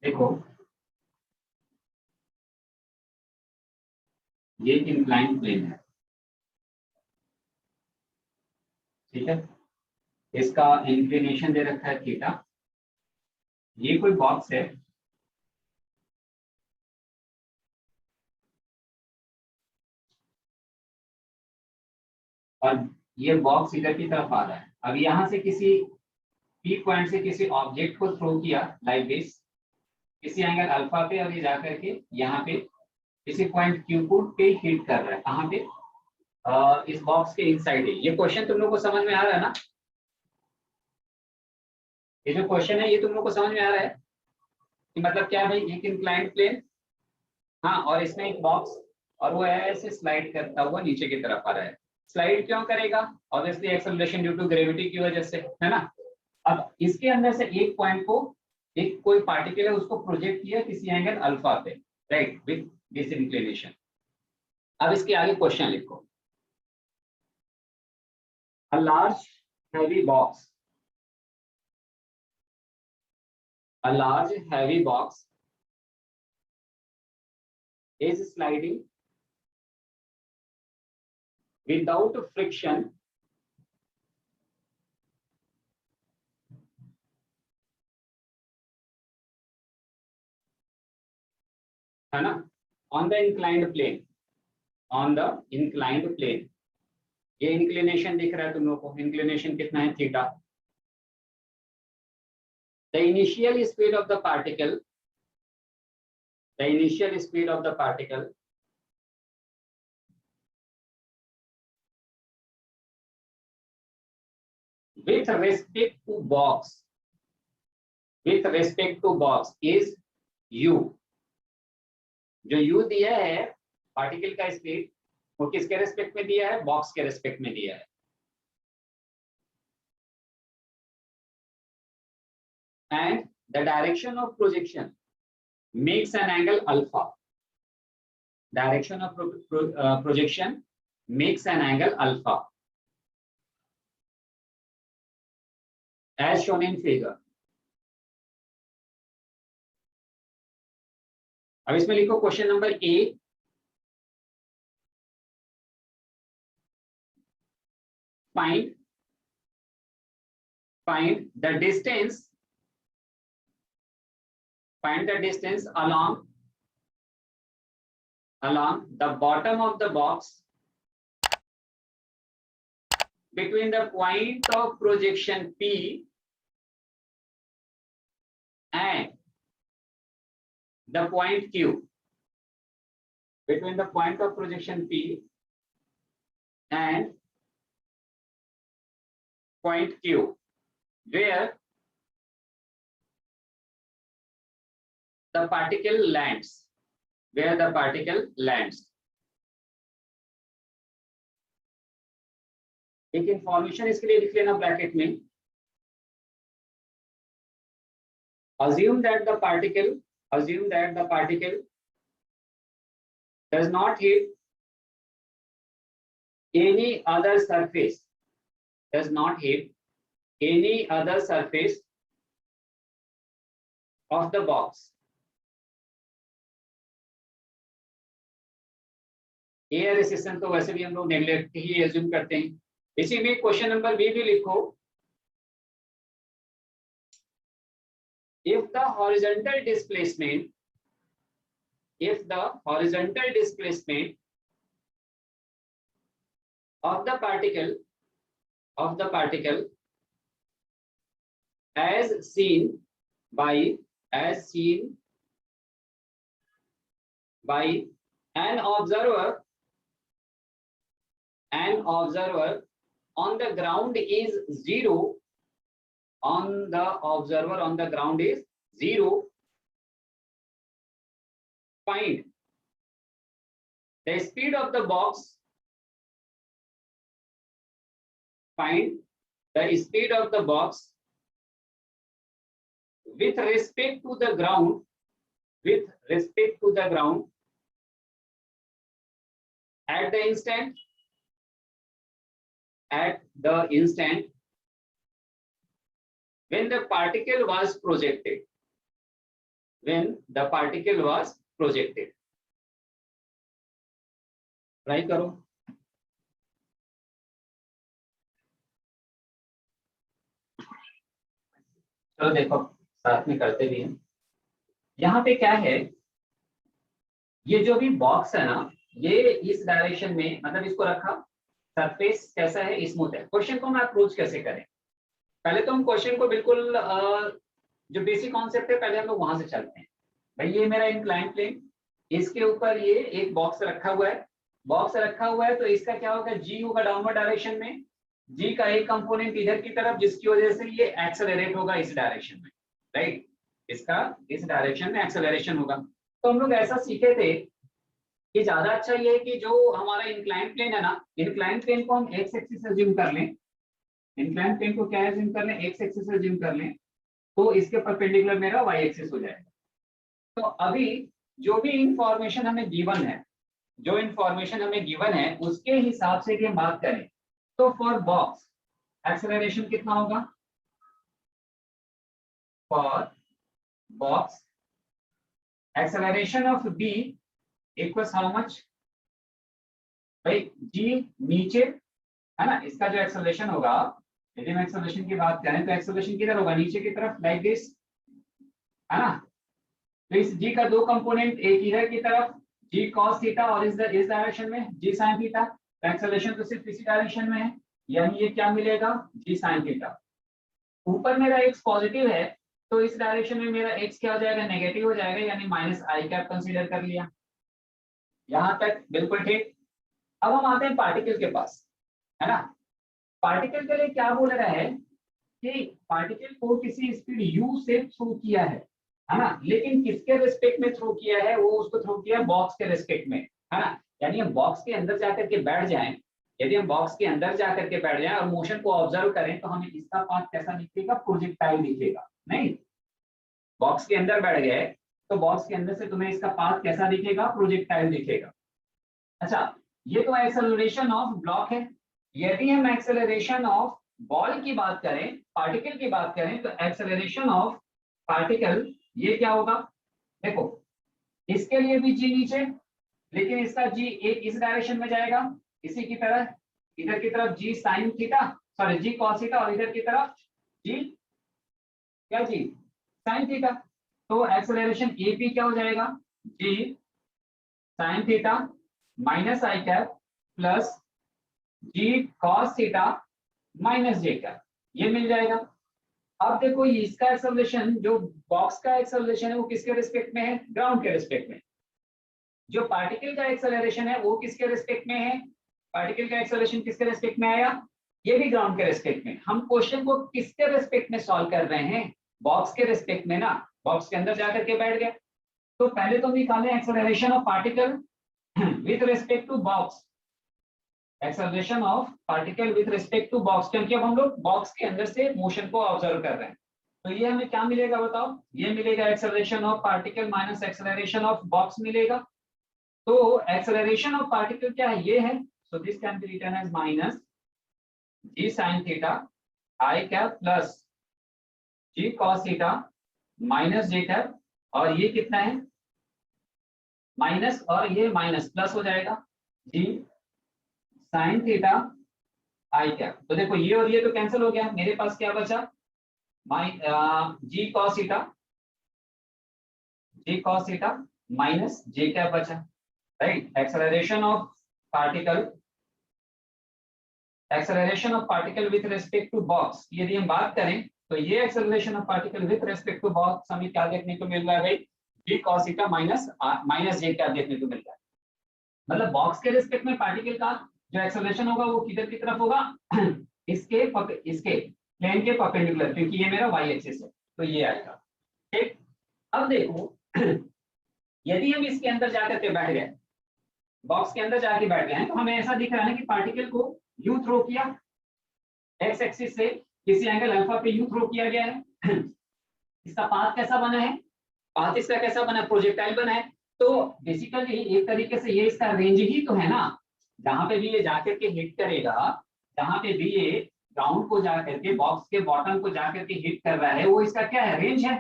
देखो ये एक इंक्लाइंड प्लेन है, ठीक है। इसका इंक्लिनेशन दे रखा है थीटा। ये कोई बॉक्स है, और ये बॉक्स इधर की तरफ आ रहा है। अब यहाँ से किसी पी पॉइंट से किसी ऑब्जेक्ट को थ्रो किया लाइक दिस, किसी एंगल अल्फा पे, और ये जाकर के यहाँ पे किसी पॉइंट क्यू को पे हिट कर रहा है। कहाँ पे? इस बॉक्स के इनसाइड है। ये क्वेश्चन तुम लोग को समझ में आ रहा है ना? ये जो क्वेश्चन है ये तुम लोग को समझ में आ रहा है कि मतलब क्या है भाई? एक इंक्लाइंड प्लेन, हाँ, और इसमें एक बॉक्स, और वो ऐसे स्लाइड करता हुआ नीचे की तरफ आ रहा है। स्लाइड क्यों करेगा? Obviously acceleration due to gravity की वजह से, है ना। अब इसके अंदर से एक पॉइंट को, एक कोई पार्टिकल है उसको प्रोजेक्ट किया किसी एंगल अल्फा पे, राइट, विद दिस इंक्लिनेशन। अब इसके आगे क्वेश्चन लिखो। A large heavy box, a large heavy box is sliding without friction है ना, on the inclined plane, on the inclined plane। ये इंक्लिनेशन दिख रहा है तुम लोग को, इंक्लिनेशन कितना है? Theta. the initial speed of the particle the initial speed of the particle with respect to box is u। जो u दिया है पार्टिकल का स्पीड, वो किसके रेस्पेक्ट में दिया है? बॉक्स के रेस्पेक्ट में दिया है। And the direction of projection makes an angle alpha। Direction of projection makes an angle alpha as shown in figure। अब इसमें लिखो question number A, find the distance along the bottom of the box between the point of projection P and the point Q, between the point of projection P and point Q, where the particle lands, एक information इसके लिए लिख लेना bracket में। assume that the particle does not hit any other surface of the box। Air resistance तो वैसे भी हम लोग नेगलेक्ट ही एज्यूम करते हैं। इसी में क्वेश्चन नंबर बी भी लिखो। if the horizontal displacement of the particle as seen by an observer on the ground is zero, find the speed of the box with respect to the ground at the instant when the particle was projected। when the particle was projected. Try करो। चलो देखो साथ में करते भी हैं। यहाँ पे क्या है, ये जो भी बॉक्स है ना, ये इस डायरेक्शन में, मतलब इसको रखा, सरफेस कैसा है, स्मूथ है। क्वेश्चन को हम अप्रोच कैसे करें? पहले तो हम क्वेश्चन को बिल्कुल जो बेसिक कॉन्सेप्ट है पहले हम लोग वहां से चलते हैं। भाई ये मेरा इंक्लाइन प्लेन, इसके ऊपर ये एक बॉक्स रखा हुआ है, बॉक्स रखा हुआ है तो इसका क्या होगा, जी होगा डाउनवर्ड डायरेक्शन में, जी का एक कंपोनेंट इधर की तरफ, जिसकी वजह से ये एक्सेलरेट होगा इस डायरेक्शन में, राइट, इसका इस डायरेक्शन में एक्सेलरेशन होगा। तो हम लोग ऐसा सीखे थे कि ज्यादा अच्छा ये है कि जो हमारा इंक्लाइन प्लेन है ना, इंक्लाइन प्लेन को हम एक्स एक्सिस से ज्यूम कर लें, इंक्लाइन प्लेन को क्या ज्यूम कर लें, एक्स एक्सिस से ज्यूम कर लें, तो इसके परपेंडिकुलर मेरा वाई एक्सिस हो जाएगा। तो अभी जो भी इंफॉर्मेशन हमें गिवन है, जो इंफॉर्मेशन हमें गिवन है उसके हिसाब से कि हम बात करें तो फॉर बॉक्स एक्सेलरेशन कितना होगा, for box acceleration of B equals how much, भाई जी नीचे है ना, इसका जो एक्सेलरेशन होगा, यदि हम एक्सेलरेशन की बात करें तो एक्सेलरेशन किधर होगा, नीचे की तरफ, लाइक दिस, है ना। तो इस जी का दो कंपोनेंट, एक इधर की तरफ जी cos थीटा और इस डायरेक्शन में जी sin थीटा, तो एक्सेलरेशन तो सिर्फ इसी डायरेक्शन में है, यानी ये क्या मिलेगा, जी sin थीटा। ऊपर मेरा x पॉजिटिव है तो इस डायरेक्शन में मेरा x क्या हो जाएगा, नेगेटिव हो जाएगा, यानी माइनस आई कैप कंसीडर कर लिया। यहाँ तक बिल्कुल ठीक। अब हम आते हैं पार्टिकल के पास, है ना। पार्टिकल के लिए क्या बोल रहा है कि पार्टिकल को किसी स्पीड u से थ्रू किया है ना, लेकिन किसके रिस्पेक्ट में थ्रू किया है, वो उसको थ्रू किया बॉक्स के रिस्पेक्ट में, है ना। यानी हम बॉक्स के अंदर जाकर के बैठ जाएं, यदि हम बॉक्स के अंदर जाकर के बैठ जाएं और मोशन को ऑब्जर्व करें तो हमें इसका पाथ कैसा दिखेगा, प्रोजेक्टाइल दिखेगा। नहीं, बॉक्स के अंदर बैठ गए तो बॉक्स के अंदर से तुम्हें इसका पाथ कैसा दिखेगा, प्रोजेक्टाइल दिखेगा। अच्छा, ये तो एक्सेलरेशन ऑफ ब्लॉक है। यदि हम एक्सेलरेशन ऑफ बॉल की बात करें, पार्टिकल की बात करें, तो एक्सेलरेशन ऑफ पार्टिकल ये क्या होगा, देखो इसके लिए भी जी नीचे, लेकिन इसका जी एक इस डायरेक्शन में जाएगा, इसी की तरह इधर की तरफ जी साइन थीटा, सॉरी जी कॉस थीटा, और इधर की तरफ जी क्या, जी साइन थीटा। तो एक्सेलरेशन ए पी क्या हो जाएगा, जी साइन थीटा माइनस आई cap plus g cos theta minus j cap, ये मिल जाएगा। अब देखो इसका एक्सेलरेशन, जो बॉक्स का एक्सेलरेशन है वो किसके रिस्पेक्ट में है, ग्राउंड के रिस्पेक्ट में। जो पार्टिकल का एक्सेलरेशन है वो किसके रिस्पेक्ट में है, पार्टिकल का एक्सेलरेशन किसके रिस्पेक्ट में आया, ये भी ग्राउंड के रिस्पेक्ट में। हम क्वेश्चन को किसके रिस्पेक्ट में सॉल्व कर रहे हैं, बॉक्स के रिस्पेक्ट में ना, बॉक्स के अंदर जाकर के बैठ गए। तो पहले तो निकालें acceleration of particle with respect to box, acceleration of particle with respect to box, क्योंकि अब हम लोग बॉक्स के अंदर से मोशन को ऑब्जर्व कर रहे हैं। तो ये हमें क्या मिलेगा बताओ, ये मिलेगा acceleration of particle minus acceleration of box मिलेगा। तो एक्सेलरेशन ऑफ पार्टिकल क्या है, ये है, so this can be written as minus g sine theta i cap plus g cos theta minus j cap, और ये कितना है माइनस, और ये माइनस प्लस हो जाएगा जी साइन थीटा आई कैप। तो देखो ये और ये तो कैंसिल हो गया, मेरे पास क्या बचा, g cos theta minus j cap बचा, right. Acceleration of particle with respect to box, यदि हम बात करें तो ये acceleration of particle with respect to box हमें क्या देखने को मिल रहा है भाई, g cos theta minus j cap देखने को मिल रहा है। मतलब बॉक्स के रिस्पेक्ट में पार्टिकल का जो एक्सेलरेशन होगा वो किधर की तरफ होगा, इसके प्लेन के परपेंडिकुलर, क्योंकि ये मेरा वाई एक्सिस है, तो ये आएगा, ठीक। अब देखो यदि हम इसके अंदर जाकर के बैठ गए, बॉक्स के अंदर जाके बैठ गए हैं, तो हमें ऐसा दिख रहा है ना कि पार्टिकल को यू थ्रो किया, एक्स एक्सिस से किसी एंगल अल्फा पे यू थ्रो किया गया है। इसका पाथ कैसा बना है, पाथ इसका कैसा बना है, प्रोजेक्टाइल बना है। तो बेसिकली एक तरीके से ये इसका रेंज ही तो है ना, जहां पे भी ये जाकर के हिट करेगा, जहां पे भी ये ग्राउंड को जाकर के बॉक्स के बॉटम को जाकर के हिट कर रहा है, वो इसका क्या है, रेंज है,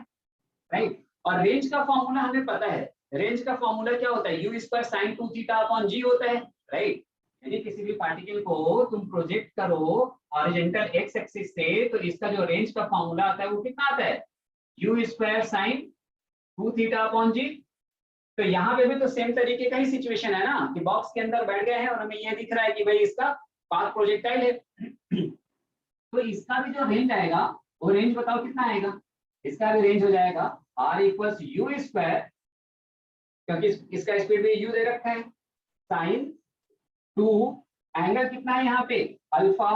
राइट। और रेंज का फॉर्मूला हमें पता है, रेंज का फॉर्मूला क्या होता है, u square sine 2 theta upon g होता है, राइट। यदि किसी भी पार्टिकल को तुम प्रोजेक्ट करो हॉरिजॉन्टल एक्स एक्सिस से, तो इसका जो रेंज का फॉर्मूला आता है वो कितना आता है, u square sine 2 theta upon g. तो यहाँ पे भी तो सेम तरीके का ही सिचुएशन है ना, कि बॉक्स के अंदर बैठ गए हैं और हमें ये दिख रहा है कि भाई इसका पाथ प्रोजेक्टाइल है। तो इसका भी जो रेंज आएगा वो रेंज बताओ कितना आएगा, इसका भी रेंज हो जाएगा r इक्वल्स यू स्क्वायर, क्योंकि इसका स्पीड भी यू दे रखा है, साइन 2 एंगल कितना है यहाँ पे अल्फा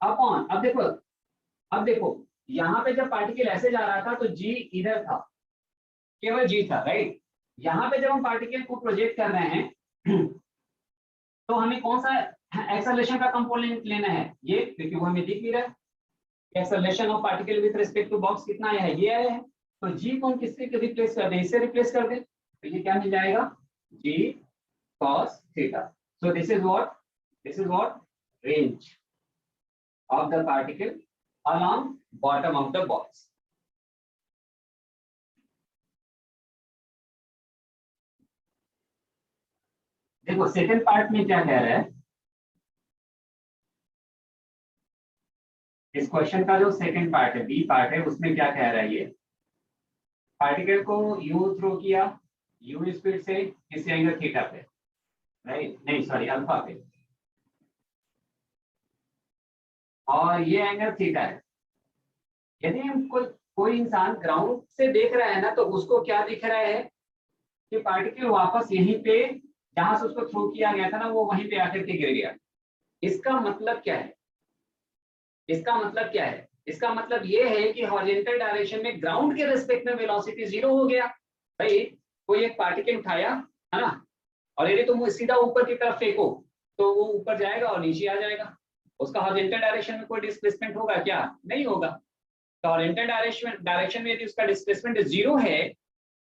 अपॉन, अब देखो यहाँ पे जब पार्टिकल ऐसे जा रहा था तो जी इधर था, केवल जी था, राइट। यहाँ पे जब हम पार्टिकल को प्रोजेक्ट कर रहे हैं तो हमें कौन सा एक्सेलरेशन का कंपोनेंट लेना है, ये, क्योंकि वो हमें दिख नहीं रहा है। Acceleration of particle with respect to box कितना आया है, ये आया है। तो जी को हम किससे रिप्लेस कर दें, इससे रिप्लेस कर दें, तो ये क्या मिल जाएगा, जी cos theta. So this is what range of the particle along bottom of the box। देखो सेकंड पार्ट में क्या कह रहा है, इस क्वेश्चन का जो सेकंड पार्ट है, बी पार्ट है, उसमें क्या कह रहा है, ये पार्टिकल को यू थ्रो किया यू स्पीड से किसी एंगल थीटा पे, राइट, नहीं सॉरी अल्फा पे, और ये एंगल थीटा है। यदि हम कोई इंसान ग्राउंड से देख रहा है ना, तो उसको क्या दिख रहा है कि पार्टिकल वापस यहीं पे जहां से उसको थ्रो किया गया था ना, वो वहीं पे आकर के गिर गया। इसका मतलब क्या है, इसका मतलब ये है कि हॉरिजॉन्टल डायरेक्शन में ग्राउंड के रिस्पेक्ट में वेलोसिटी जीरो हो गया। भाई कोई एक पार्टिकल उठाया है ना, और यदि तुम सीधा ऊपर की तरफ फेंको तो वो ऊपर जाएगा और नीचे आ जाएगा, उसका हॉरिजॉन्टल डायरेक्शन में कोई डिस्प्लेसमेंट होगा क्या, नहीं होगा। तो हॉरिजॉन्टल डायरेक्शन में यदि उसका डिस्प्लेसमेंट जीरो है,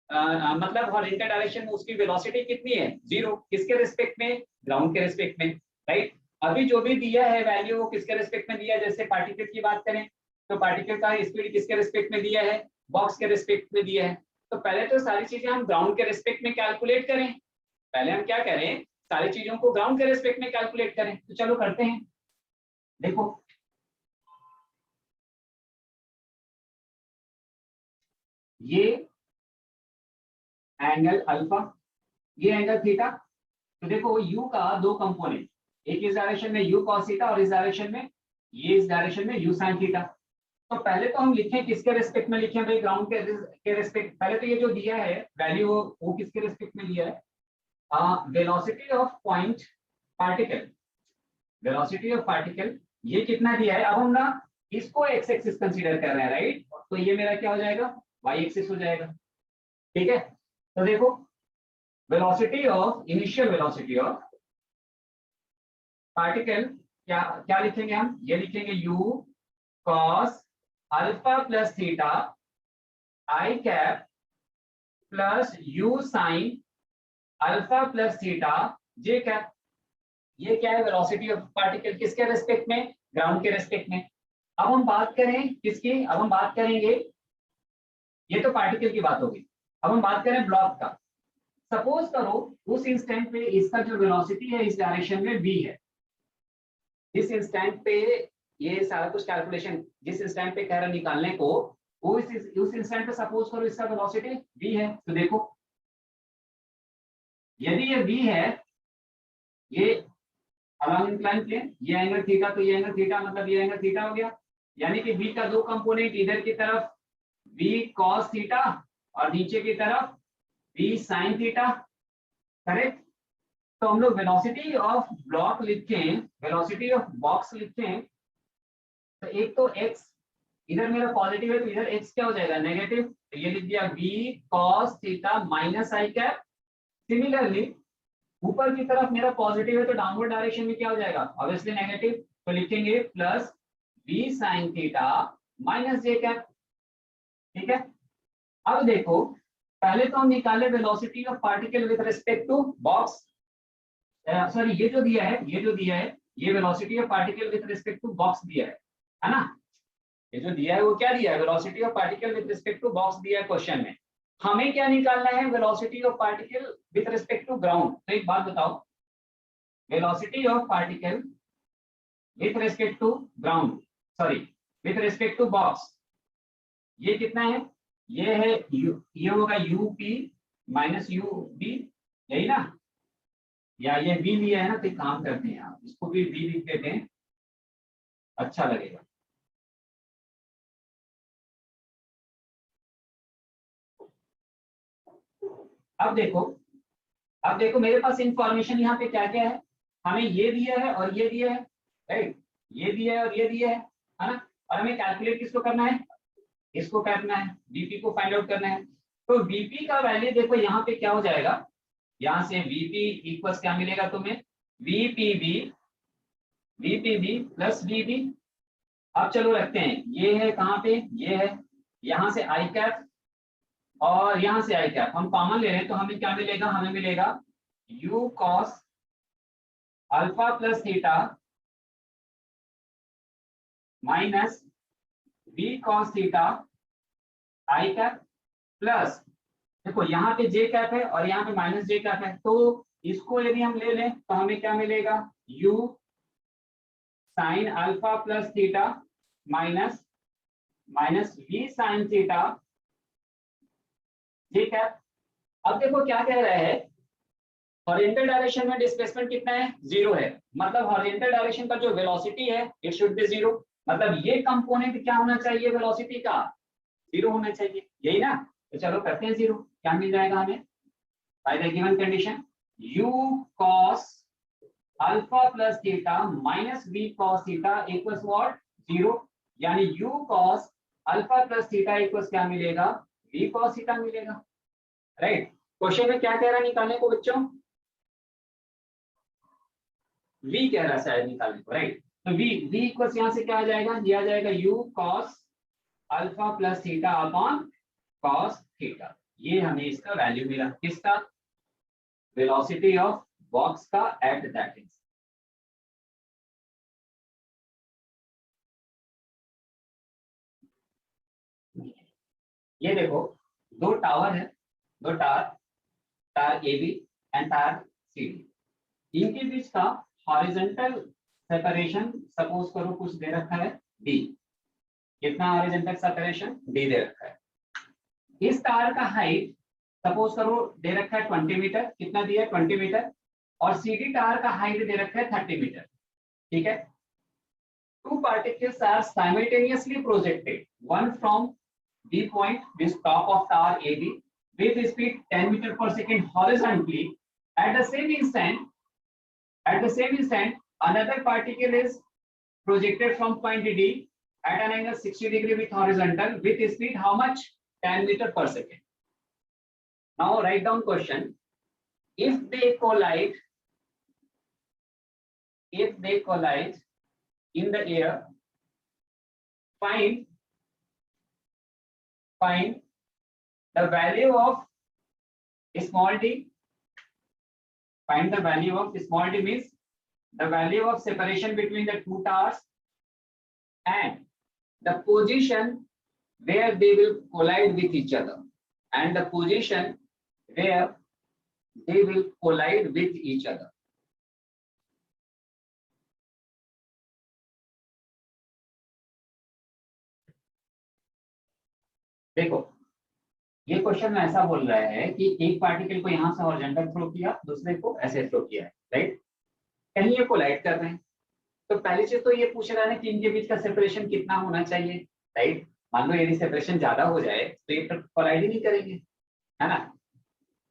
मतलब हॉरिजॉन्टल डायरेक्शन में उसकी वेलोसिटी कितनी है, जीरो, किसके रिस्पेक्ट में, ग्राउंड के रिस्पेक्ट में, राइट। अभी जो भी दिया है वैल्यू वो किसके रिस्पेक्ट में दिया है, जैसे पार्टिकल की बात करें तो पार्टिकल का स्पीड किसके रिस्पेक्ट में दिया है, बॉक्स के रिस्पेक्ट में दिया है। तो पहले तो सारी चीजें हम ग्राउंड के रिस्पेक्ट में कैलकुलेट करें, पहले हम क्या करें, सारी चीजों को ग्राउंड के रिस्पेक्ट में कैलकुलेट करें। तो चलो करते हैं। देखो ये एंगल अल्फा, ये एंगल थीटा। तो देखो यू का दो कंपोनेंट, एक इस डायरेक्शन में यू cos थीटा और इस डायरेक्शन में, ये इस डायरेक्शन में यू sin थीटा। तो पहले तो हम लिखें किसके रिस्पेक्ट में लिखें भाई, ग्राउंड के रिस्पेक्ट। पहले तो ये जो दिया है वैल्यू वो किसके रिस्पेक्ट में दिया है, velocity of point particle, velocity of particle ये कितना दिया है। अब हम ना इसको एक्स एक्सिस कंसीडर कर रहे हैं, राइट। तो ये मेरा क्या हो जाएगा, वाई एक्सिस हो जाएगा, ठीक है। तो देखो velocity of, initial velocity of particle क्या क्या लिखेंगे हम, ये लिखेंगे u cos alpha plus theta i cap plus u sin alpha plus theta j cap. ये क्या है, वेलोसिटी ऑफ पार्टिकल किसके रेस्पेक्ट में, ग्राउंड के रेस्पेक्ट में। अब हम बात करें किसकी, अब हम बात करेंगे, ये तो पार्टिकल की बात होगी, अब हम बात करें ब्लॉक का। सपोज करो उस इंस्टेंट पे इसका जो वेलोसिटी है इस डायरेक्शन में v है, इस इंस्टेंट पे ये सारा कुछ कैलकुलेशन जिस इंस्टेंट पे कह रहा निकालने को, वो उस इंस्टेंट पे सपोज करो इसका वेलोसिटी v है। तो देखो यदि ये v है, ये अलॉन्ग इंक्लाइन प्लेन, ये एंगल थीटा, तो ये एंगल थीटा मतलब ये एंगल थीटा हो गया। यानी कि v का दो कंपोनेंट, इधर की तरफ v cos थीटा और नीचे की तरफ v sin थीटा, करेक्ट। तो हम लोग वेलोसिटी ऑफ ब्लॉक लिखें, वेलोसिटी ऑफ बॉक्स लिखें, तो एक तो x इधर मेरा पॉजिटिव है तो इधर x क्या हो जाएगा, नेगेटिव। तो ये लिख दिया v cos थीटा माइनस आई कैप। सिमिलरली ऊपर की तरफ मेरा पॉजिटिव है तो डाउनवर्ड डायरेक्शन में क्या हो जाएगा, ऑब्वियसली नेगेटिव। तो लिखेंगे plus v sin theta minus j cap, ठीक है। अब देखो पहले तो हम निकाले velocity of particle with respect to box, sorry ये जो दिया है ये velocity of particle with respect to box दिया है ना। ये जो दिया है वो क्या दिया है, velocity of particle with respect to box दिया है क्वेश्चन में। हमें क्या निकालना है, velocity of particle with respect to ground. तो एक बात बताओ, velocity of particle with respect to ground, sorry with respect to box, ये कितना है, ये है ये होगा यूपी माइनस यू बी, यही ना, या ये v लिया है ना, तो एक काम करते हैं आप इसको भी v लिख देते हैं, अच्छा लगेगा। अब देखो, अब देखो मेरे पास इंफॉर्मेशन यहाँ पे क्या क्या है, हमें ये दिया है और ये दिया है, राइट, ये दिया है और ये दिया है ना, और हमें कैलकुलेट किसको करना है, इसको करना है, बीपी को फाइंड आउट करना है। तो बीपी का वैल्यू देखो यहाँ पे क्या हो जाएगा, यहाँ से वीपी इक्वल्स क्या मिलेगा तुम्हें, वीपीबी, वीपीबी प्लस वीबी। अब चलो रखते हैं, ये है कहाँ पे, ये है, यहाँ से आई कैप और यहाँ से आई कैप हम कॉमन ले रहे हैं, तो हमें क्या मिलेगा, हमें मिलेगा u cos alpha plus theta minus v cos theta i cap plus, देखो यहाँ पे जे कैप है और यहाँ पे माइनस जे कैप है, तो इसको यदि हम ले लें तो हमें क्या मिलेगा, u sine alpha plus theta minus minus v sine theta j cap. अब देखो क्या कह रहा है, हॉरिजॉन्टल डायरेक्शन में डिस्प्लेसमेंट कितना है, 0 है, मतलब हॉरिजॉन्टल डायरेक्शन का जो वेलोसिटी है इट शुड बी 0, मतलब ये कंपोनेंट क्या होना चाहिए, वेलोसिटी का 0 होना चाहिए, यही ना। तो चलो करते हैं 0, क्या मिल जाएगा हमें, by the given condition u cos alpha plus theta minus v cos theta equals what, 0, यानी u cos alpha plus theta equals क्या मिलेगा, v cos थीटा मिलेगा, राइट। क्वेश्चन में क्या कह रहा है निकालने को बच्चों, v कह रहा है शायद निकालने को, राइट। तो v इक्वल्स यहाँ से क्या आ जाएगा, दिया जाएगा u cos alpha plus theta upon cos theta, ये हमें इसका वैल्यू मिला, किसका, वेलोसिटी ऑफ बॉक्स का एट दैट इंस्टेंट। ये देखो दो टावर है, दो tower, tower A B and tower C D, इनके बीच का हॉरिजॉन्टल सेपरेशन सपोज करो कुछ दे रखा है डी, कितना हॉरिजॉन्टल सेपरेशन डी दे रखा है। इस टावर का हाइट सपोज करो दे रखा है 20 मीटर, कितना दिया है 20 मीटर, और सीडी टावर का हाइट दे रखा है 30 मीटर, ठीक है। Two particles are simultaneously projected, one from B point, this top of tower AB, with speed 10 meter per second horizontally. At the same instant, another particle is projected from point D at an angle 60 degree with horizontal, with speed how much? 10 meter per second. Now write down question. If they collide in the air, find the value of small d. Find the value of small d means the value of separation between the two towers and the position where they will collide with each other, and the position where they will collide with each other. देखो ये question में ऐसा बोल रहा है कि एक particle को यहाँ से हॉरिजॉन्टल थ्रो किया, दूसरे को ऐसे थ्रो किया है, राइट, कहीं ये कोलाइड कर रहे हैं। तो पहली चीज तो ये पूछ रहा है कि इनके बीच का सेपरेशन कितना होना चाहिए, राइट। मान लो यदि सेपरेशन ज्यादा हो जाए तो ये कोलाइड ही नहीं करेंगे, है ना।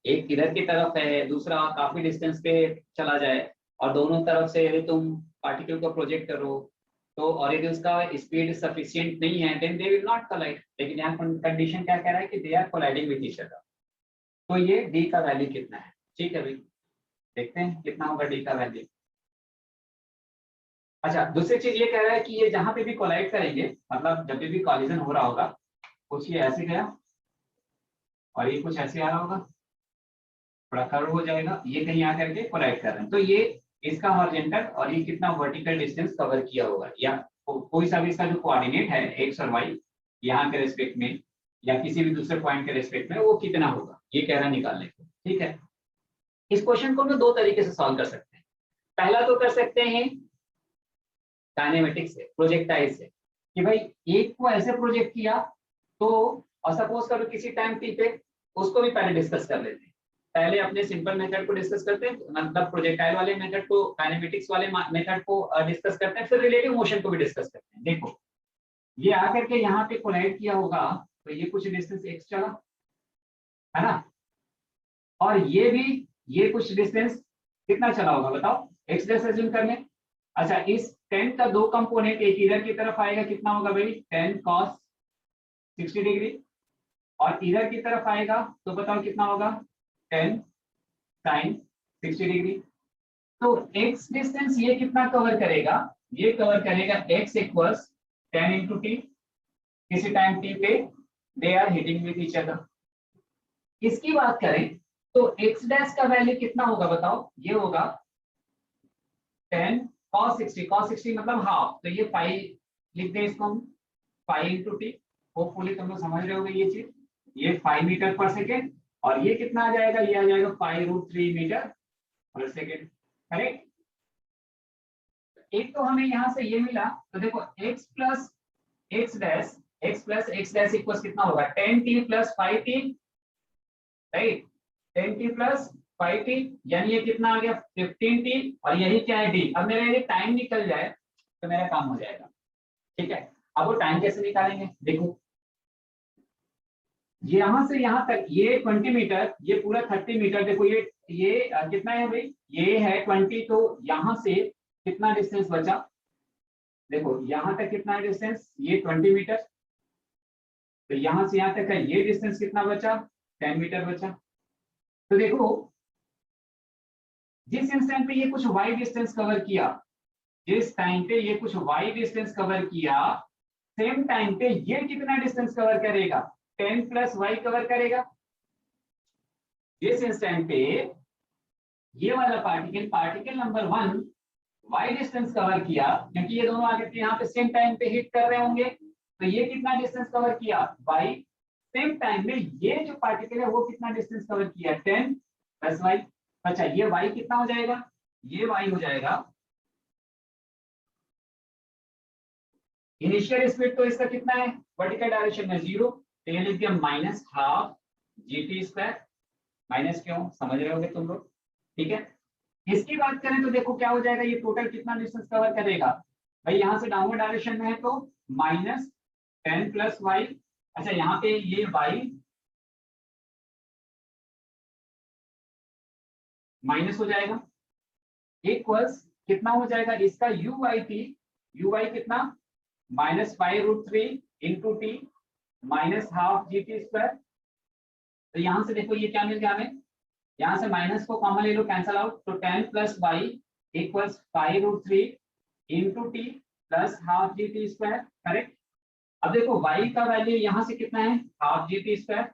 एक इधर की तरफ है, दूसरा काफी डिस्टेंस पे चला जाए, और दोनों तरफ से यदि तुम पार्टिकल को प्रोजेक्ट करो तो, और यदि उसका स्पीड सफिशिएंट नहीं है, then they will not collide. लेकिन यहाँ कंडीशन क्या कह रहा है कि they are colliding with each other. तो ये डी का वैल्यू कितना है, ठीक है भाई, देखते हैं कितना होगा डी का वैल्यू। अच्छा, दूसरी चीज ये कह रहा है कि ये जहां पे भी कोलाइड करेंगे, मतलब जब भी कॉलिजन हो रहा होगा, कुछ ये ऐसे गया और ये कुछ ऐसे आ रहा होगा, थोड़ा कर्व हो जाएगा, ये कहीं आकर के कोलाइड कर रहे हैं, तो ये इसका हॉरिजॉन्टल और ये कितना वर्टिकल डिस्टेंस कवर किया होगा, या कोई सा भी इसका जो कोऑर्डिनेट है एक्स और वाई यहाँ के रेस्पेक्ट में, या किसी भी दूसरे पॉइंट के रेस्पेक्ट में वो कितना होगा, ये कह रहा निकालने को। ठीक है, इस क्वेश्चन को हम लोग दो तरीके से सॉल्व कर सकते हैं। पहला तो कर सकते हैं काइनेमेटिक्स से, प्रोजेक्टाइल से, कि भाई एक को ऐसे प्रोजेक्ट किया तो, और सपोज करो किसी टाइम टी पे, उसको भी पहले डिस्कस कर लेते हैं। पहले अपने सिंपल मेथड को डिस्कस करते हैं, मतलब प्रोजेक्टाइल वाले मेथड को, काइनेमेटिक्स वाले मेथड को डिस्कस करते हैं, फिर रिलेटिव मोशन को भी डिस्कस करते हैं। देखो ये आकर के यहाँ पे कोलाइड किया होगा तो ये कुछ डिस्टेंस x चला, है ना, और ये भी, ये कुछ डिस्टेंस कितना चला होगा बताओ, x डैश अज्यूम कर लें। अच्छा, इस 10 का दो कंपोनेंट, एक इधर की तरफ आएगा, कितना होगा भाई 10 cos 60 डिग्री, और इधर की तरफ आएगा तो बताओ कितना होगा 10 sin 60 डिग्री। तो x डिस्टेंस ये कितना कवर करेगा, ये कवर करेगा x इक्वल्स 10 इंटू टी, किसी टाइम t पे they are hitting with each other. इसकी बात करें तो x डैश का वैल्यू कितना होगा बताओ, ये होगा 10 cos 60, cos 60 मतलब हाफ, तो ये 5 लिख दें इसको हम, 5 इंटू टी। होपफुली तुम लोग समझ रहे होगे ये चीज, ये 5 मीटर पर सेकेंड, और ये कितना आ जाएगा, ये आ जाएगा 5√3 मीटर पर सेकेंड। करेक्ट, एक तो हमें यहाँ से ये मिला, तो देखो x plus x dash equal कितना होगा 10t plus 5t, right, 10t plus 5t, यानी ये कितना आ गया 15t, और यही क्या है d। अब मेरा ये टाइम निकल जाए तो मेरा काम हो जाएगा। ठीक है, अब वो टाइम कैसे निकालेंगे, देखो यहां से यहां तक ये 20 मीटर, ये पूरा 30 मीटर, देखो ये कितना है भाई, ये है 20, तो यहां से कितना डिस्टेंस बचा, देखो यहां तक कितना डिस्टेंस, ये 20 मीटर, तो यहां से यहां तक का ये डिस्टेंस कितना बचा 10 मीटर बचा। तो देखो जिस इंस्टेंट पे ये कुछ y डिस्टेंस कवर किया, जिस टाइम पे ये कुछ y डिस्टेंस कवर किया, सेम टाइम पे ये कितना डिस्टेंस कवर करेगा 10 प्लस y कवर करेगा। जिस इंस्टेंट पे ये वाला particle, particle number 1 y distance cover किया, क्योंकि ये दोनों आगे के यहाँ पे सेम टाइम पे हिट कर रहे होंगे, तो ये कितना डिस्टेंस कवर किया y, सेम टाइम में ये जो पार्टिकल है वो कितना डिस्टेंस कवर किया 10 प्लस y। अच्छा, ये y कितना हो जाएगा, ये y हो जाएगा, इनिशियल स्पीड तो इसका कितना है वर्टिकल डायरेक्शन में 0, तो ये लिख दिया माइनस हाफ GT², माइनस क्यों समझ रहे होगे तुम लोग। ठीक है, इसकी बात करें तो देखो क्या हो जाएगा, ये टोटल कितना डिस्टेंस कवर करेगा भाई, यहां से डाउनवर्ड डायरेक्शन में है तो माइनस 10 प्लस y। अच्छा, यहाँ पे ये y माइनस हो जाएगा, इक्वल्स कितना हो जाएगा इसका uy कितना -5√3 into T minus half GT²। तो यहां से देखो ये क्या मिल गया हमें, यहाँ से माइनस को कॉमन ले लो, कैंसल आउट, तो 10 plus y equals 5√3 into T plus half GT²। Correct, अब देखो y का वैल्यू यहाँ से कितना है हाफ GT²,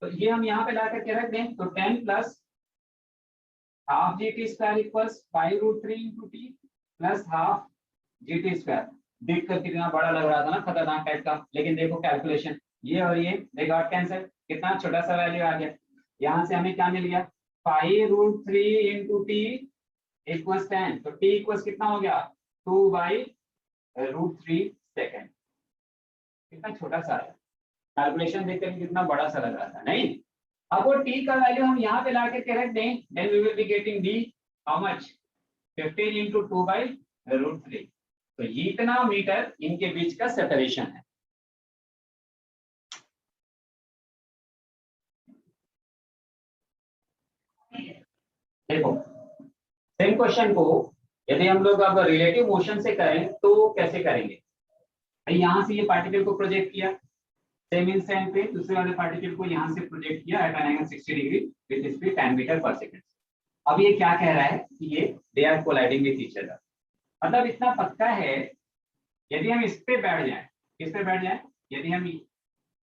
तो ये हम यहाँ पे ला करके रख दें, तो 10 plus half GT² equals 5√3 into T plus half GT²। देख कर कितना बड़ा लग रहा था ना, खतरनाक टाइप का, लेकिन देखो कैलकुलेशन ये और ये देखो कैंसिल, कितना छोटा सा वैल्यू आ गया। यहाँ से हमें क्या मिल गया 5√3 इंटू टी इक्वल्स 10, तो टी इक्वल्स कितना हो गया 2/√3 सेकेंड। कितना छोटा सा है, कैलकुलेशन देखकर कितना बड़ा सा लग रहा था नहीं। अब वो टी का वैल्यू हम यहाँ पे ला के रख दें, then we will be getting D how much 15 into 2/√3। तो ये इतना मीटर इनके बीच का सेपरेशन है। देखो सेम क्वेश्चन को यदि हम लोग अब रिलेटिव मोशन से करें तो कैसे करेंगे, यहाँ से ये पार्टिकल को प्रोजेक्ट किया, सेम इंस्टेंट पे दूसरे वाले पार्टिकल को यहाँ से प्रोजेक्ट किया at an angle 60 degree with speed 10 metre per second. अब ये क्या कह रहा है कि ये they are colliding with each other, मतलब इतना पक्का है, यदि हम इस पे बैठ जाएं, किस पे बैठ जाएं, यदि हम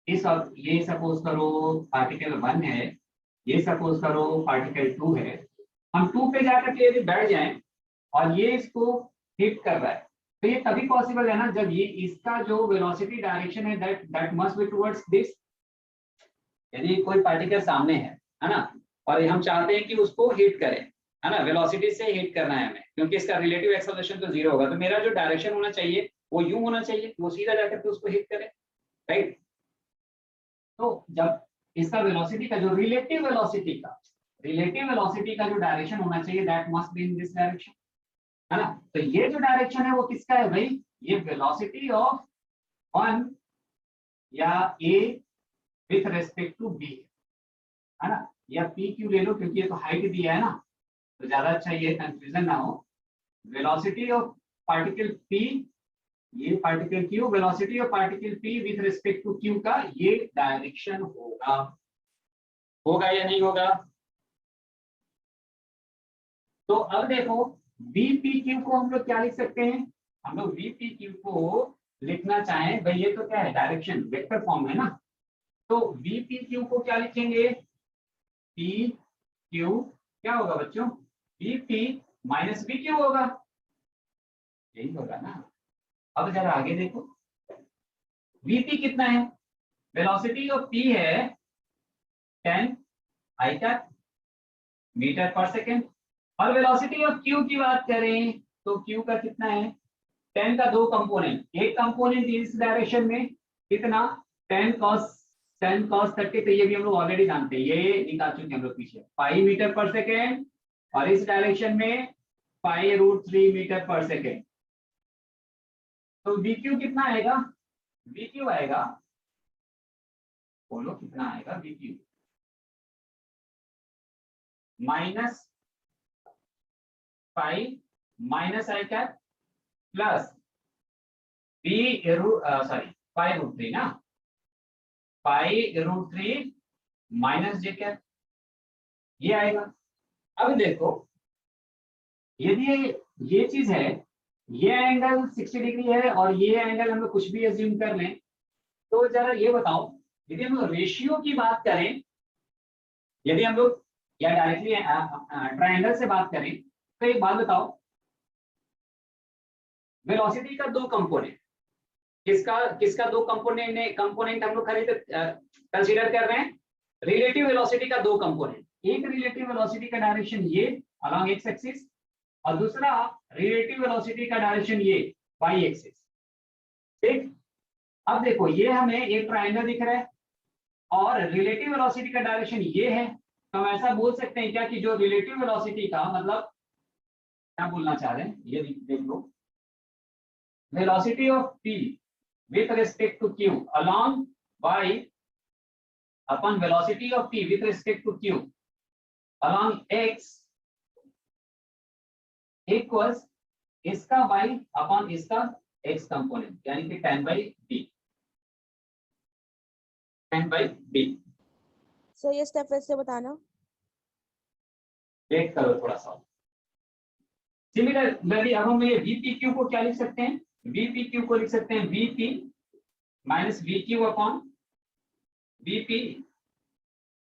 इस, और ये सपोज करो पार्टिकल 1 है, ये सपोज करो पार्टिकल 2 है, हम 2 पे जाकर के यदि बैठ जाएं और ये इसको हिट कर रहा है, तो ये तभी पॉसिबल है ना जब ये इसका जो वेलोसिटी डायरेक्शन है that must be towards this. यदि कोई पार्टिकल सामने है ना, और हम चाहते हैं कि उसको हिट करें, है ना, वेलोसिटी से हिट करना है हमें, क्योंकि इसका रिलेटिव एक्सेलरेशन तो जीरो होगा, तो मेरा जो डायरेक्शन होना चाहिए वो यूं होना चाहिए, वो सीधा जाकर के उसको हिट करे, राइट। तो जब इसका वेलोसिटी का जो रिलेटिव वेलोसिटी का जो डायरेक्शन होना चाहिए that must be in this direction, है ना। तो ये जो डायरेक्शन है वो किसका है भाई, ये वेलोसिटी ऑफ वन या ए विथ रेस्पेक्ट टू बी, है ना, या पी क्यू ले लो क्योंकि ये तो हाइट दिया है ना, तो ज्यादा अच्छा ये कंफ्यूजन ना हो। वेलोसिटी ऑफ पार्टिकल पी, ये particle Q, velocity of particle P with respect to Q का ये डायरेक्शन होगा, होगा या नहीं होगा। तो अब देखो वीपी क्यू को हम लोग क्या लिख सकते हैं, हम लोग वीपी क्यू को लिखना चाहें भाई, ये तो क्या है डायरेक्शन वेक्टर फॉर्म है ना, तो वीपी क्यू को क्या लिखेंगे, पी क्यू क्या होगा बच्चों, वीपी माइनस वी क्यू होगा, यही होगा ना। अब जरा आगे देखो, वीपी कितना है, वेलोसिटी ऑफ पी है 10 आई कैप मीटर पर सेकेंड, और वेलोसिटी ऑफ क्यू की बात करें तो क्यू का कितना है 10 का दो कंपोनेंट, एक कंपोनेंट इस डायरेक्शन में कितना 10 cos 30, तो ये भी हम लोग ऑलरेडी जानते हैं, ये निकाल चुके हम लोग पीछे, पाई मीटर पर सेकेंड, और इस डायरेक्शन में पाई√3 मीटर पर सेकेंड। तो वीक्यू कितना आएगा, वीक्यू आएगा, बोलो कितना आएगा वीक्यू, माइनस पाई माइनस आई कैप प्लस बी सॉरी पाई√3 ना, पाई√3 माइनस जे कैप, ये आएगा। अब देखो यदि ये चीज है, ये एंगल 60 डिग्री है और ये एंगल हम लोग कुछ भी एज्यूम कर लें, तो जरा ये बताओ यदि हम लोग रेशियो की बात करें, यदि हम लोग या डायरेक्टली ट्रायंगल से बात करें, तो एक बात बताओ, वेलोसिटी का दो कंपोनेंट, किसका किसका दो कंपोनेंट हम लोग खरीद कंसीडर कर रहे हैं, रिलेटिव वेलोसिटी का दो कंपोनेंट, एक रिलेटिव वेलोसिटी का डायरेक्शन ये अलोंग एक्स एक्सिस, और दूसरा रिलेटिव वेलोसिटी का डायरेक्शन ये वाई एक्सिस, ठीक। अब देखो ये हमें एक ट्रायंगल दिख रहा है और रिलेटिव वेलोसिटी का डायरेक्शन ये है, तो हम ऐसा बोल सकते हैं क्या कि जो रिलेटिव वेलोसिटी का मतलब क्या बोलना चाह रहे हैं, ये देख लो, velocity of p with respect to q along y upon velocity of p with respect to q along x equals इसका y अपॉन इसका x कंपोनेंट, यानी कि 10/b, 10/b। सर ये स्टेप फिर से बताना। वेट करो थोड़ा सा। सिमिलरली अब हम ये vpq को क्या लिख सकते हैं, vpq को लिख सकते हैं vp minus vq upon vp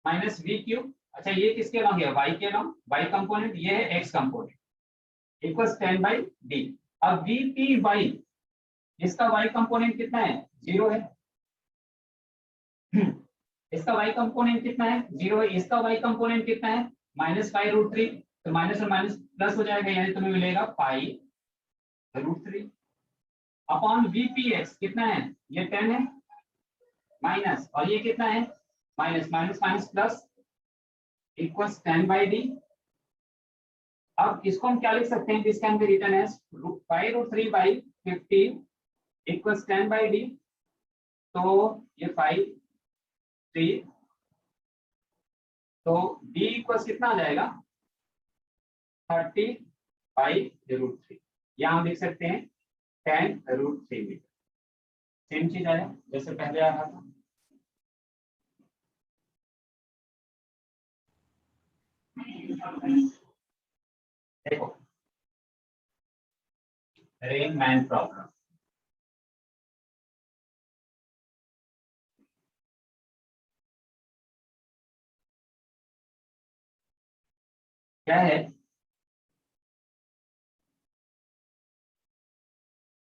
minus vq। अच्छा ये किसके अलॉन्ग है, y के अलॉन्ग, y कंपोनेंट, ये है x कंपोनेंट, इक्वल्स 10/d। अब vpy इसका y कंपोनेंट कितना है, 0 है, इसका y कंपोनेंट कितना है, 0 है, इसका y कंपोनेंट कितना है -पाई√3, तो माइनस और माइनस प्लस हो जाएगा, यानी तुम्हें मिलेगा पाई√3 अपॉन vpx कितना है, ये 10 है माइनस, और ये कितना है minus, minus minus plus equals 10/d। अब इसको हम क्या लिख सकते हैं, this can be written as पाई√3/50 इक्वल्स 10/d, तो ये 5/3, तो d इक्वल्स कितना आ जाएगा 30/√3, यहाँ हम लिख सकते हैं 10√3 मीटर, सेम चीज आया जैसे पहले आ रहा था। देखो रेनमैन प्रॉब्लम, क्या है,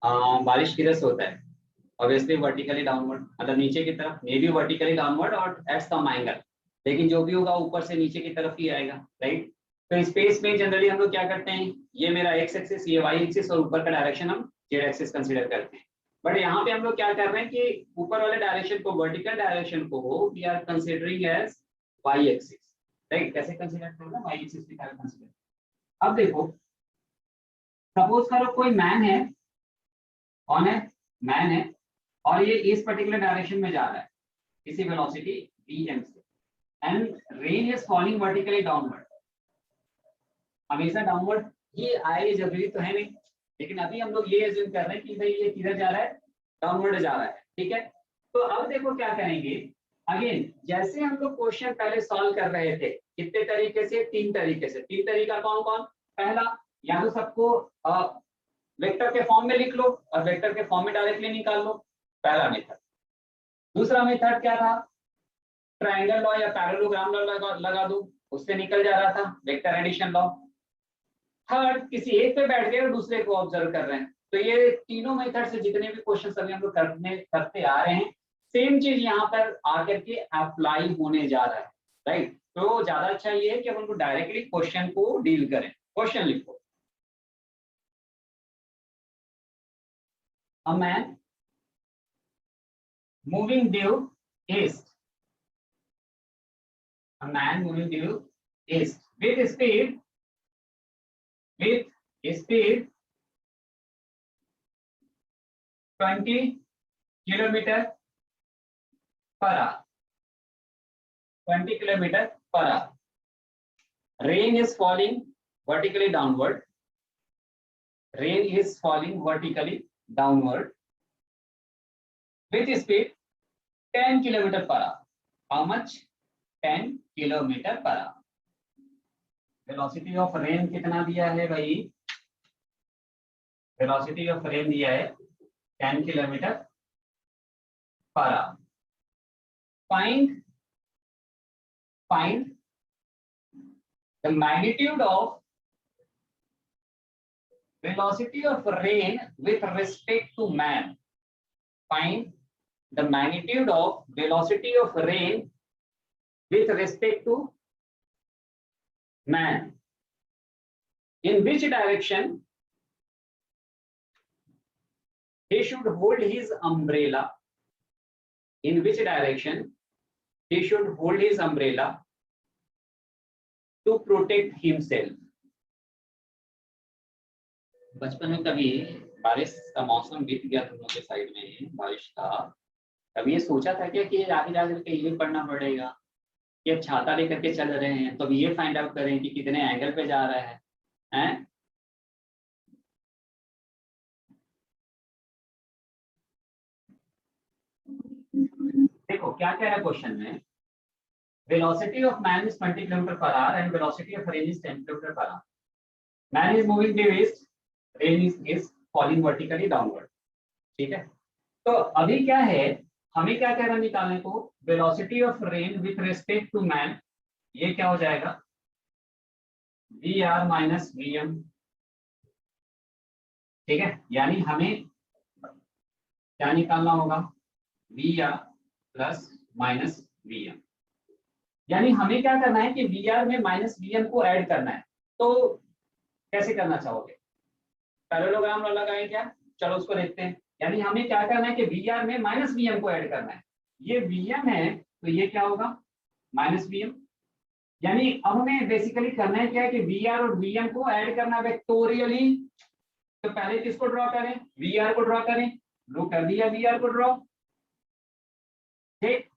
बारिश किधर से होता है? ऑब्वियसली वर्टिकली डाउनवर्ड, मतलब नीचे की तरफ, मे बी वर्टिकली डाउनवर्ड और एट सम एंगल, लेकिन जो भी होगा ऊपर से नीचे की तरफ ही आएगा, राइट। तो स्पेस में जनरली हम लोग क्या करते हैं, ये मेरा एक्स एक्सिस, ये वाई एक्सिस और ऊपर का डायरेक्शन हम जेड एक्सिस कंसीडर करते हैं। बट यहाँ पे हम लोग क्या कर रहे हैं कि ऊपर वाले डायरेक्शन को, वर्टिकल डायरेक्शन को we are considering as Y axis, right. कैसे कंसीडर करना, वाई एक्सिस की तरह कंसीडर। अब देखो, सपोज करो कोई मैन है, कौन है, मैन है, और ये इस पर्टिकुलर डायरेक्शन में जा रहा है इसी वेलोसिटी vm से, and rain is falling vertically downward. हमेशा डाउनवर्ड ही आए ये जरूरी तो है नहीं, लेकिन अभी हम लोग ये एज्यूम कर रहे हैं कि भाई ये किधर जा रहा है, डाउनवर्ड जा रहा है, ठीक है। तो अब देखो क्या करेंगे, अगेन जैसे हम लोग क्वेश्चन पहले सॉल्व कर रहे थे, कितने तरीके से, तीन तरीके से। तीन तरीका कौन कौन? पहला, या तो सबको वेक्टर के फॉर्म में लिख लो और वेक्टर के फॉर्म में डायरेक्टली निकाल लो, पहला मेथड। दूसरा मेथड क्या था, ट्रायंगल लॉ या पैरेललोग्राम लॉ लगा दो, उससे निकल जा रहा था, वेक्टर एडिशन लॉ। थर्ड, किसी एक पे बैठ गए और दूसरे को ऑब्जर्व कर रहे हैं। तो ये तीनों मेथड से जितने भी क्वेश्चन अभी हम लोग करते आ रहे हैं, सेम चीज यहाँ पर आकर के अप्लाई होने जा रहा है, राइट। तो ज्यादा अच्छा ये है कि हम उनको डायरेक्टली क्वेश्चन को डील करें। क्वेश्चन लिखो, a man moving due east, a man moving due east with speed 20 kilometre per our, 20 kilometre per our. Rain is falling vertically downward, rain is falling vertically downward with speed 10 kilometer per hour. How much? 10 kilometer per hour. Velocity of rain कितना दिया है भाई? Velocity of rain दिया है 10 kilometer per hour. Find the magnitude of velocity of rain with respect to man. Find the magnitude of velocity of rain with respect to man. In which direction he should hold his umbrella? In which direction he should hold his umbrella to protect himself? बचपन में कभी बारिश का मौसम बीत गया तुम लोग के साइड में बारिश का, कभी ये सोचा था क्या कि आगे जाकर के ये पढ़ना पड़ेगा कि अब छाता लेकर के चल रहे हैं तो अब ये फाइंड आउट करें कि कितने एंगल पे जा रहा है, हैं? देखो क्या कह रहा है क्वेश्चन में, velocity of man is 20 km per hour and velocity of rain is 10 km per hour. Man is moving due east, rain is falling vertically downward. ठीक है, तो अभी क्या है, हमें क्या कहना निकालने को, velocity of rain with respect to man, ये क्या हो जाएगा, V are minus we M. ठीक है, यानी हमें क्या निकालना होगा, V R plus minus we M. यानी हमें क्या करना है कि वी आर में माइनस वी एम को ऐड करना है। तो कैसे करना चाहोगे, पैरेललोग्राम लगाएं क्या? चलो उसको देखते हैं। यानी हमें क्या करना है कि वी आर में माइनस वी एम को ऐड करना है। ये वी एम है तो ये क्या होगा, माइनस वी एम। यानी अब हमें बेसिकली करना है क्या है कि वी आर और वी एम को ऐड करना वेक्टोरियली। तो पहले किसको ड्रॉ करें, वी आर को ड्रॉ करें, ड्रॉ कर दिया वी आर को ड्रॉ। ठीक,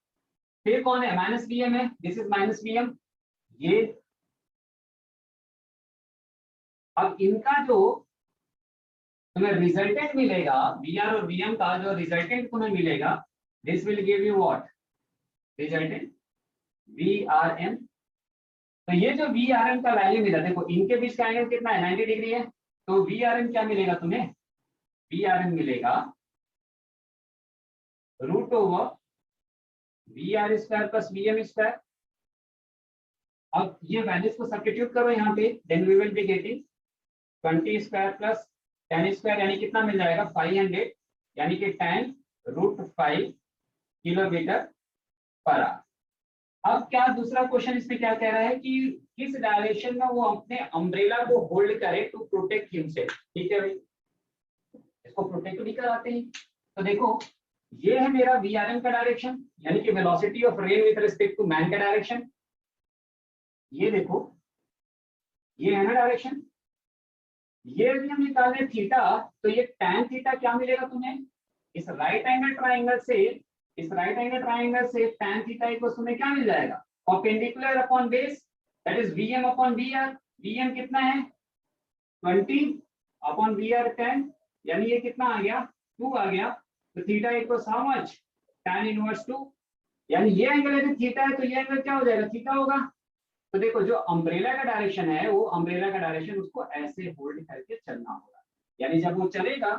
फिर कौन है, माइनस वी एम है, this is minus we M. ये अब इनका जो तुम्हें रिजल्टेंट मिलेगा, वी आर और वी एम का जो रिजल्टेंट तुम्हें मिलेगा, this will give you what, resultant V R M. तो ये जो वी आर एम का वैल्यू मिला, देखो इनके बीच का एंगल कितना है, 90 डिग्री है। तो वी आर एम क्या मिलेगा तुम्हें, वी आर एम मिलेगा root over V R square plus V M square. अब ये वैल्यूज को सब्स्टिट्यूट करो यहाँ पे, then we will be getting 20 square plus tan square यानी कितना मिल जाएगा 500, यानी कि tan√5 किलोमीटर पर आवर। अब क्या दूसरा क्वेश्चन इसमें क्या कह रहा है कि किस डायरेक्शन में वो अपने अम्ब्रेला को होल्ड करे टू प्रोटेक्ट हिमसेल्फ। ठीक है भाई, इसको प्रोटेक्ट भी कराते हैं। तो देखो ये है मेरा VRM का डायरेक्शन, यानी कि velocity of rain with respect to man का डायरेक्शन। ये देखो ये है ना डायरेक्शन। ये यदि हम निकाल रहे थीटा, तो ये tan थीटा क्या मिलेगा तुम्हें, इस राइट एंगल ट्राइंगल से tan थीटा इक्वल तुम्हें क्या मिल जाएगा, perpendicular upon base, that is Vm upon Vr। Vm कितना है 20 अपॉन Vr 10, यानी ये कितना आ गया 2 आ गया। तो theta equal how much, tan inverse 2, यानी ये एंगल यदि थीटा है तो ये एंगल क्या हो जाएगा, थीटा होगा। तो देखो जो अम्ब्रेला का डायरेक्शन है, वो अम्ब्रेला का डायरेक्शन उसको ऐसे होल्ड करके चलना होगा, यानी जब वो चलेगा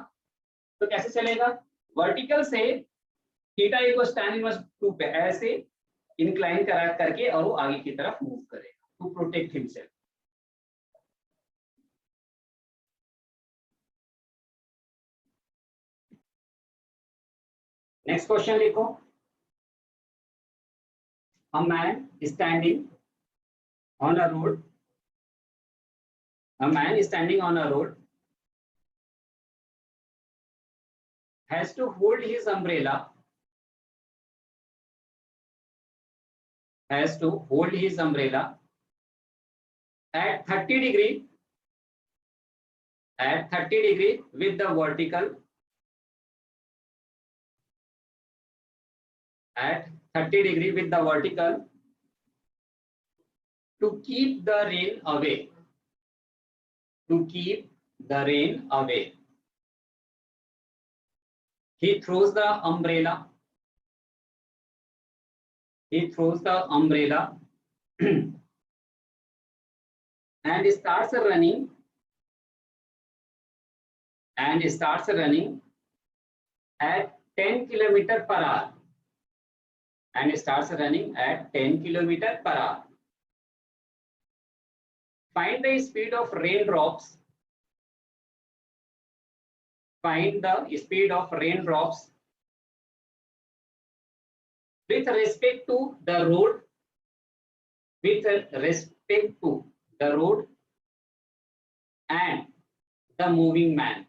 तो कैसे चलेगा, वर्टिकल से थीटा इक्वल tan इनवर्स 2 पे ऐसे इंक्लाइन करा करके और वो आगे की तरफ मूव करेगा to protect himself. Next question देखो, a man standing on a road, a man standing on a road has to hold his umbrella, at 30 degree, with the vertical, at 30 degree with the vertical, to keep the rain away, he throws the umbrella, and starts running at 10 kilometer per hour, Find the speed of raindrops with respect to the road, and the moving man,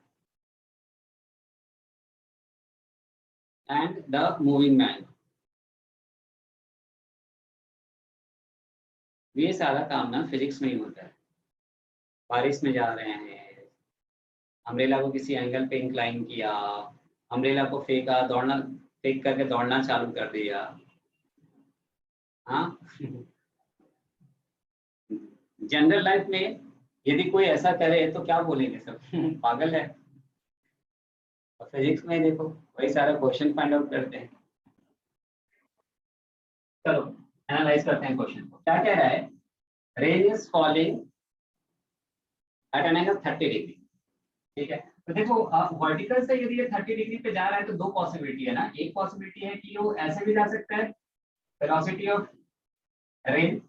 ये सारा काम ना physics में ही होता है। बारिश में जा रहे हैं, अम्ब्रेला को किसी एंगल पे इंक्लाइन किया, अम्ब्रेला को फेंक करके दौड़ना चालू कर दिया। हाँ जनरल लाइफ में यदि कोई ऐसा करे तो क्या बोलेंगे सब पागल है। और फिजिक्स में देखो वही सारा क्वेश्चन फाइंड आउट करते हैं। चलो एनालाइज करते हैं क्वेश्चन को। क्या कह रहा है, rain is falling eight an angle 30 degree. ठीक है, तो देखो वर्टिकल से यदि ये 30 डिग्री पे जा रहा है तो दो पॉसिबिलिटी है ना। एक पॉसिबिलिटी है कि वो ऐसे भी जा सकता है, वेलोसिटी ऑफ रेन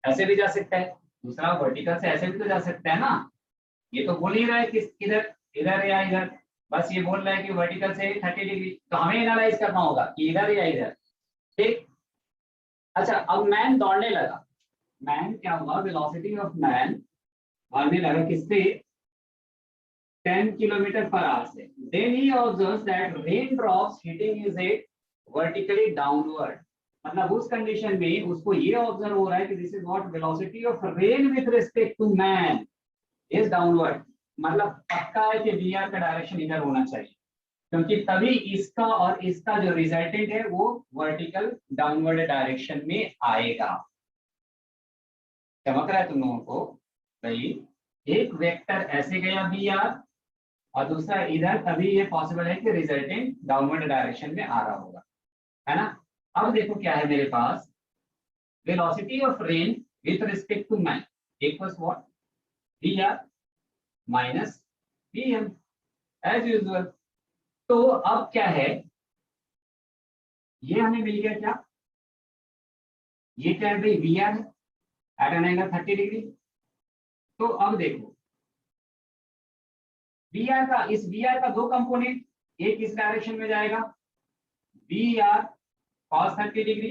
ऐसे भी जा सकता है, दूसरा वर्टिकल से ऐसे भी तो जा सकता है ना। ये तो बोल ही रहा है कि इधर या इधर, बस ये बोल रहा है कि वर्टिकल से 30 डिग्री, तो हमें एनालाइज करना होगा कि इधर या इधर। ठीक, अच्छा अब मैन दौड़ने लगा, मैन क्या हुआ, वेलोसिटी ऑफ मैन भागने लगा किससे, 10 किलोमीटर पर आवर से। Then he observes that rain drops hitting his head vertically downward. मतलब उस कंडीशन में उसको ये ऑब्जर्व हो रहा है कि this is what velocity of rain with respect to man is downward. मतलब पक्का है कि वी आर का डायरेक्शन इधर होना चाहिए, क्योंकि तभी इसका और इसका जो रिजल्टेंट है वो वर्टिकल डाउनवर्ड डायरेक्शन में आएगा। चमक रहा है तुम लोगों को भाई, एक वेक्टर ऐसे गया वी आर और दूसरा इधर, तभी ये पॉसिबल है कि रिजल्टेंट डाउनवर्ड डायरेक्शन में आ रहा होगा, है ना। अब देखो क्या है मेरे पास, velocity of rain with respect to man equals what, v are minus we m as usual. तो अब क्या है, ये हमें मिल गया क्या, ये क्या है भाई, V R at an angle 30 degree. तो अब देखो वी आर का, इस वी आर का दो कंपोनेंट, एक इस डायरेक्शन में जाएगा वी आर cos 30 डिग्री,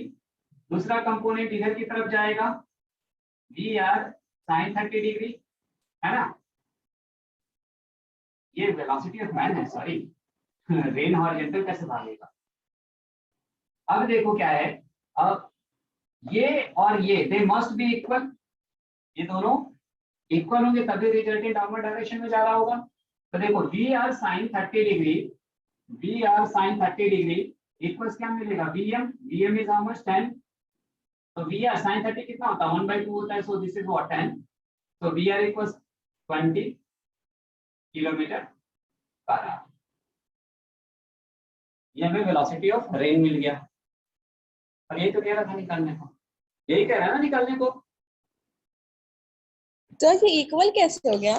दूसरा कंपोनेंट इधर की तरफ जाएगा वी आर sin 30 डिग्री, है ना। ये वेलोसिटी ऑफ मैन है, सॉरी रेन हॉरिजॉन्टल कैसे भागेगा। अब देखो क्या है, अब ये और ये दे मस्ट बी इक्वल, ये दोनों इक्वल होंगे तभी रिजल्टेंट डाउनवर्ड डायरेक्शन में जा रहा होगा। तो देखो V R sine 30 degree, V R sine 30 degree equals क्या मिलेगा, वीएम इज हाउ मच 10, तो वी आर साइन 30 कितना होता है 1/2 होता है, so this is what 10, so V R equals 20 kilometre per hour. ये हमें वेलोसिटी ऑफ रेन मिल गया, और यही तो कह रहा था निकालने को, यही कह रहा है ना निकालने को। तो ये इक्वल कैसे हो गया?